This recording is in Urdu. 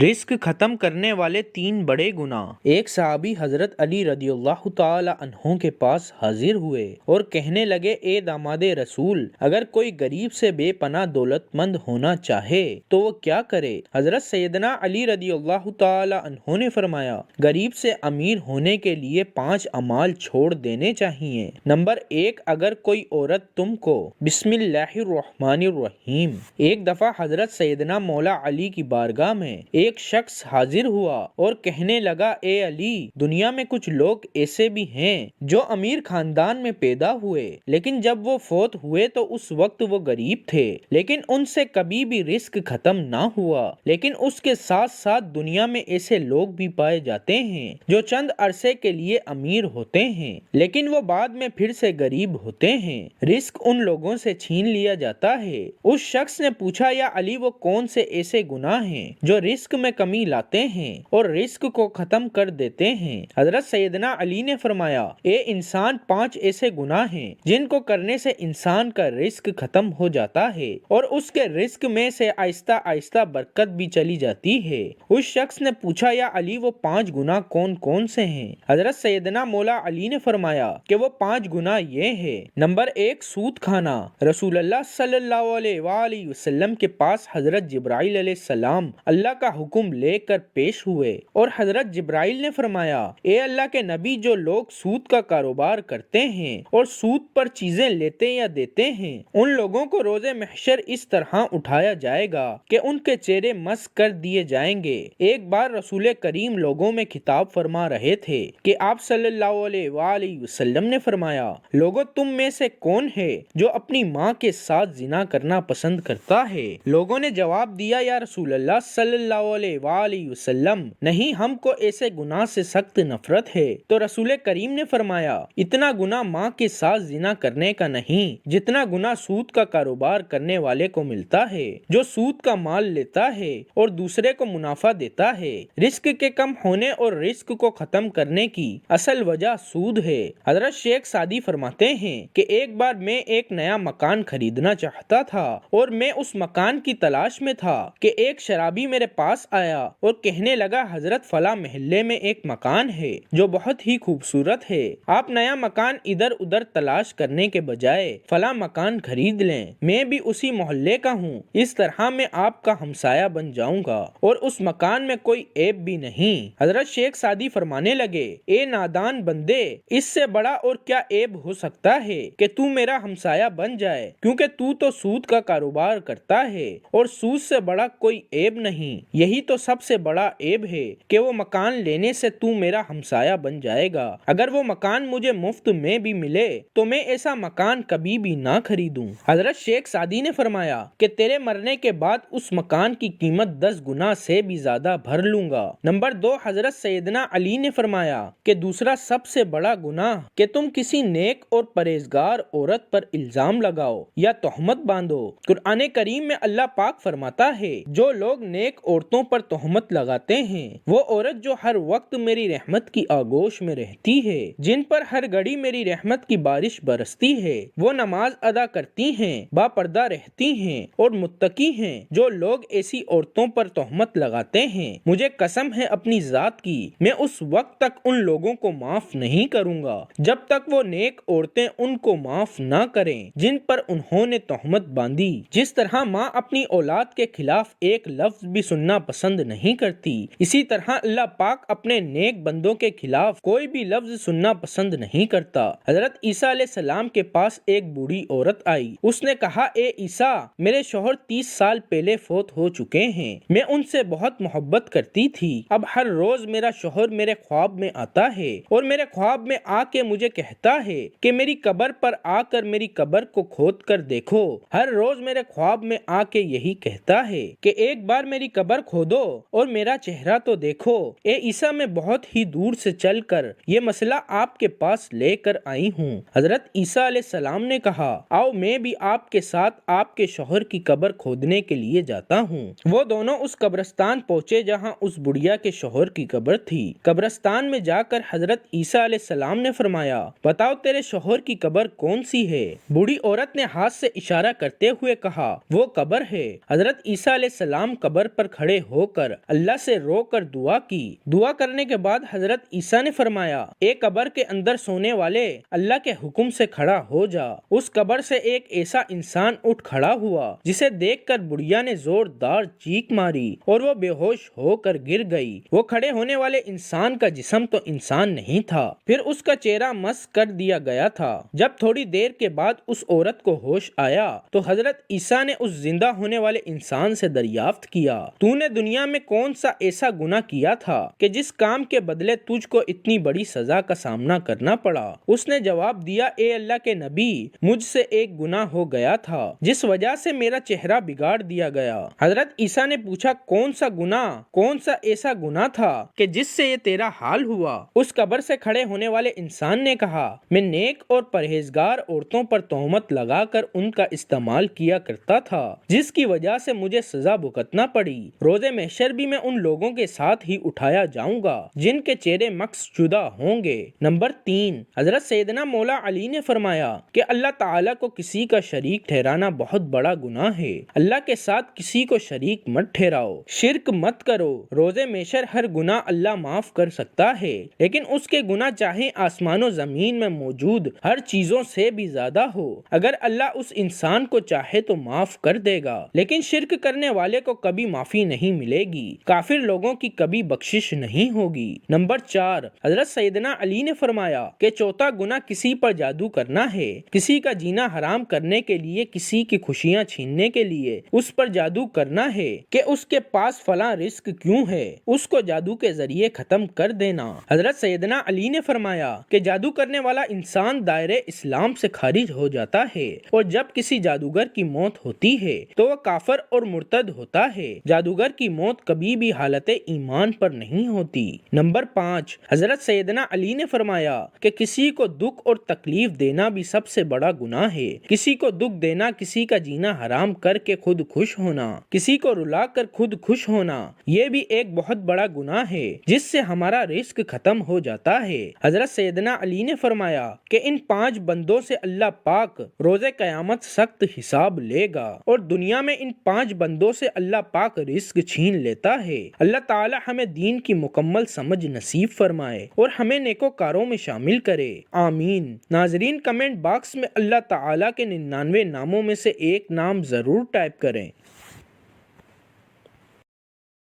رزق ختم کرنے والے 3 بڑے گناہ۔ ایک صحابی حضرت علی رضی اللہ تعالی عنہ کے پاس حاضر ہوئے اور کہنے لگے، اے داماد رسول، اگر کوئی غریب سے بے پناہ دولت مند ہونا چاہے تو وہ کیا کرے؟ حضرت سیدنا علی رضی اللہ تعالی عنہ نے فرمایا، غریب سے امیر ہونے کے لیے 5 اعمال چھوڑ دینے چاہیے۔ نمبر 1، اگر کوئی عورت تم کو بسم اللہ الرحمن الرحیم۔ ایک دفعہ حضرت سیدنا مولا علی کی بارگاہ میں ایک شخص حاضر ہوا اور کہنے لگا، اے علی، دنیا میں کچھ لوگ ایسے بھی ہیں جو امیر خاندان میں پیدا ہوئے، لیکن جب وہ فوت ہوئے تو اس وقت وہ غریب تھے، لیکن ان سے کبھی بھی رزق ختم نہ ہوا۔ لیکن اس کے ساتھ ساتھ دنیا میں ایسے لوگ بھی پائے جاتے ہیں جو چند عرصے کے لیے امیر ہوتے ہیں، لیکن وہ بعد میں پھر سے غریب ہوتے ہیں، رزق ان لوگوں سے چھین لیا جاتا ہے۔ اس شخص نے پوچھا، یا علی، وہ کون سے ایسے گناہ ہیں جو رزق میں کمی لاتے ہیں اور رزق کو ختم کر دیتے ہیں؟ حضرت سیدنا علی نے فرمایا، اے انسان، 5 ایسے گناہ ہیں جن کو کرنے سے انسان کا رزق ختم ہو جاتا ہے اور اس کے رزق میں سے آہستہ آہستہ برکت بھی چلی جاتی ہے۔ اس شخص نے پوچھا، یا علی، وہ 5 گناہ کون کون سے ہیں؟ حضرت سیدنا مولا علی نے فرمایا کہ وہ 5 گناہ یہ ہیں۔ نمبر 1، سود کھانا۔ رسول اللہ صلی اللہ علیہ وآلہ وسلم کے پاس حضرت جبرائیل علیہ السلام اللہ کا حکم لے کر پیش ہوئے اور حضرت جبرائیل نے فرمایا، اے اللہ کے نبی، جو لوگ سود کا کاروبار کرتے ہیں اور سود پر چیزیں لیتے یا دیتے ہیں، ان لوگوں کو روز محشر اس طرح اٹھایا جائے گا کہ ان کے چہرے مسخ کر دیے جائیں گے۔ ایک بار رسول کریم لوگوں میں خطاب فرما رہے تھے کہ آپ صلی اللہ علیہ وآلہ وسلم نے فرمایا، لوگوں، تم میں سے کون ہے جو اپنی ماں کے ساتھ زنا کرنا پسند کرتا ہے؟ لوگوں نے جواب دیا، یا رسول اللہ صلی اللہ علیہ وآلہ وسلم، نہیں، ہم کو ایسے گناہ سے سخت نفرت ہے۔ تو رسول کریم نے فرمایا، اتنا گناہ ماں کے ساتھ زنا کرنے کا نہیں جتنا گناہ سود کا کاروبار کرنے والے کو ملتا ہے، جو سود کا مال لیتا ہے اور دوسرے کو منافع دیتا ہے۔ رزق کے کم ہونے اور رزق کو ختم کرنے کی اصل وجہ سود ہے۔ حضرت شیخ سعدی فرماتے ہیں کہ ایک بار میں ایک نیا مکان خریدنا چاہتا تھا اور میں اس مکان کی تلاش میں تھا کہ ایک شرابی میرے پاس آیا اور کہنے لگا، حضرت، فلاں محلے میں ایک مکان ہے جو بہت ہی خوبصورت ہے، آپ نیا مکان ادھر ادھر تلاش کرنے کے بجائے فلاں مکان خرید لیں، میں بھی اسی محلے کا ہوں، اس طرح میں آپ کا ہمسایہ بن جاؤں گا اور اس مکان میں کوئی عیب بھی نہیں۔ حضرت شیخ سعدی فرمانے لگے، اے نادان بندے، اس سے بڑا اور کیا عیب ہو سکتا ہے کہ تو میرا ہمسایہ بن جائے، کیونکہ تو سود کا کاروبار کرتا ہے اور سود سے بڑا کوئی عیب نہیں، یہی تو سب سے بڑا عیب ہے کہ وہ مکان لینے سے تو میرا ہمسایہ بن جائے گا۔ اگر وہ مکان مجھے مفت میں بھی ملے تو میں ایسا مکان کبھی بھی نہ خریدوں۔ حضرت شیخ سعدی نے فرمایا کہ تیرے مرنے کے بعد اس مکان کی قیمت 10 گنا سے بھی زیادہ بھر لوں گا۔ نمبر 2، حضرت سیدنا علی نے فرمایا کہ دوسرا سب سے بڑا گناہ کہ تم کسی نیک اور پرہیزگار عورت پر الزام لگاؤ یا تہمت باندھو۔ قرآن کریم میں اللہ پاک فرماتا ہے، جو لوگ نیک عورتوں پر تہمت لگاتے ہیں، وہ عورت جو ہر وقت میری رحمت کی آغوش میں رہتی ہے، جن پر ہر گھڑی میری رحمت کی بارش برستی ہے، وہ نماز ادا کرتی ہیں، با پردہ رہتی ہیں اور متقی ہیں۔ جو لوگ ایسی عورتوں پر تہمت لگاتے ہیں، مجھے قسم ہے اپنی ذات کی، میں اس وقت تک ان لوگوں کو معاف نہیں کروں گا جب تک وہ نیک عورتیں ان کو معاف نہ کریں جن پر انہوں نے تہمت باندھی۔ جس طرح ماں اپنی اولاد کے خلاف ایک لفظ بھی سننا پسند نہیں کرتی، اسی طرح اللہ پاک اپنے نیک بندوں کے خلاف کوئی بھی لفظ سننا پسند نہیں کرتا۔ حضرت عیسیٰ علیہ السلام کے پاس ایک بوڑھی عورت آئی، اس نے کہا، اے عیسیٰ، میرے شوہر 30 سال پہلے فوت ہو چکے ہیں، میں ان سے بہت محبت کرتی تھی، اب ہر روز میرا شوہر میرے خواب میں آتا ہے اور میرے خواب میں آ کے مجھے کہتا ہے کہ میری قبر پر آ کر میری قبر کو کھود کر دیکھو۔ ہر روز میرے خواب میں آ کے یہی کہتا ہے کہ ایک بار میری قبر کھودو اور میرا چہرہ تو دیکھو۔ اے عیسیٰ، میں بہت ہی دور سے چل کر یہ مسئلہ آپ کے پاس لے کر آئی ہوں۔ حضرت عیسیٰ علیہ السلام نے کہا، آؤ میں بھی آپ کے ساتھ آپ کے شوہر کی قبر کھودنے کے لیے جاتا ہوں۔ وہ دونوں اس قبرستان پہنچے جہاں اس بڑھیا کے شوہر کی قبر تھی۔ قبرستان میں جا کر حضرت عیسیٰ علیہ السلام نے فرمایا، بتاؤ تیرے شوہر کی قبر کون سی ہے؟ بوڑھی عورت نے ہاتھ سے اشارہ کرتے ہوئے کہا، وہ قبر ہے۔ حضرت عیسیٰ علیہ السلام قبر پر کھڑے ہو کر اللہ سے رو کر دعا کی۔ دعا کرنے کے بعد حضرت عیسیٰ نے فرمایا، ایک قبر کے اندر سونے والے اللہ کے حکم سے کھڑا ہو جا۔ اس قبر سے ایک ایسا انسان اٹھ کھڑا ہوا جسے دیکھ کر بڑھیا نے زوردار چیخ ماری اور وہ بے ہوش ہو کر گر گئی۔ وہ کھڑے ہونے والے انسان کا جسم تو انسان نہیں تھا، پھر اس کا چہرہ مسح کر دیا گیا تھا۔ جب تھوڑی دیر کے بعد اس عورت کو ہوش آیا تو حضرت عیسیٰ نے اس زندہ ہونے والے انسان سے دریافت کیا، تو نے دنیا میں کون سا ایسا گناہ کیا تھا کہ جس کام کے بدلے تجھ کو اتنی بڑی سزا کا سامنا کرنا پڑا؟ اس نے جواب دیا، اے اللہ کے نبی، مجھ سے ایک گناہ ہو گیا تھا جس وجہ سے میرا چہرہ بگاڑ دیا گیا۔ حضرت عیسیٰ نے پوچھا، کون سا ایسا گناہ تھا کہ جس سے یہ تیرا حال ہوا؟ اس قبر سے کھڑے ہونے والے انسان نے کہا، میں نیک اور پرہیزگار عورتوں پر تہمت لگا کر ان کا استعمال کیا کرتا تھا جس کی وجہ سے مجھے سزا بھگتنا پڑی۔ روز محشر بھی میں ان لوگوں کے ساتھ ہی اٹھایا جاؤں گا جن کے چہرے مکس شدہ ہوں گے۔ نمبر 3، حضرت سیدنا مولا علی نے فرمایا کہ اللہ تعالیٰ کو کسی کا شریک ٹھہرانا بہت بڑا گناہ ہے۔ اللہ کے ساتھ کسی کو شریک مت ٹھہراؤ، شرک مت کرو۔ روز محشر ہر گناہ اللہ معاف کر سکتا ہے، لیکن اس کے گناہ چاہے آسمان و زمین میں موجود ہر چیزوں سے بھی زیادہ ہو۔ اگر اللہ اس انسان کو چاہے تو معاف کر دے گا، لیکن شرک کرنے والے کو کبھی معافی نہیں ملے گی۔ کافر لوگوں کی کبھی بخشش نہیں ہوگی۔ نمبر 4، حضرت سیدنا علی نے فرمایا کہ چوتھا گناہ کسی پر جادو کرنا ہے۔ کسی کا جینا حرام کرنے کے لیے، کسی کی خوشیاں چھیننے کے لیے اس پر جادو کرنا ہے کہ اس کے پاس فلاں رزق کیوں ہے، اس کو جادو کے ذریعے ختم کر دینا۔ حضرت سیدنا علی نے فرمایا کہ جادو کرنے والا انسان دائرے اسلام سے خارج ہو جاتا ہے، اور جب کسی جادوگر کی موت ہوتی ہے تو وہ کافر اور مرتد ہوتا ہے۔ جادوگر کی موت کبھی بھی حالت ایمان پر نہیں ہوتی۔ نمبر 5، حضرت سیدنا علی نے فرمایا کہ کسی کو دکھ اور تکلیف دینا بھی سب سے بڑا گناہ ہے۔ کسی کو دکھ دینا، کسی کا جینا حرام کر کے خود خوش ہونا، کسی کو رلا کر خود خوش ہونا، یہ بھی ایک بہت بڑا گناہ ہے جس سے ہمارا رزق ختم ہو جاتا ہے۔ حضرت سیدنا علی نے فرمایا کہ ان 5 بندوں سے اللہ پاک روز قیامت سخت حساب لے گا، اور دنیا میں ان 5 بندوں سے اللہ پاک رزق چھین لیتا ہے۔ اللہ تعالی ہمیں دین کی مکمل سمجھ نصیب فرمائے اور ہمیں نیکوکاروں میں شامل کرے، آمین۔ ناظرین، کمنٹ باکس میں اللہ تعالی کے 99 ناموں میں سے ایک نام ضرور ٹائپ کریں۔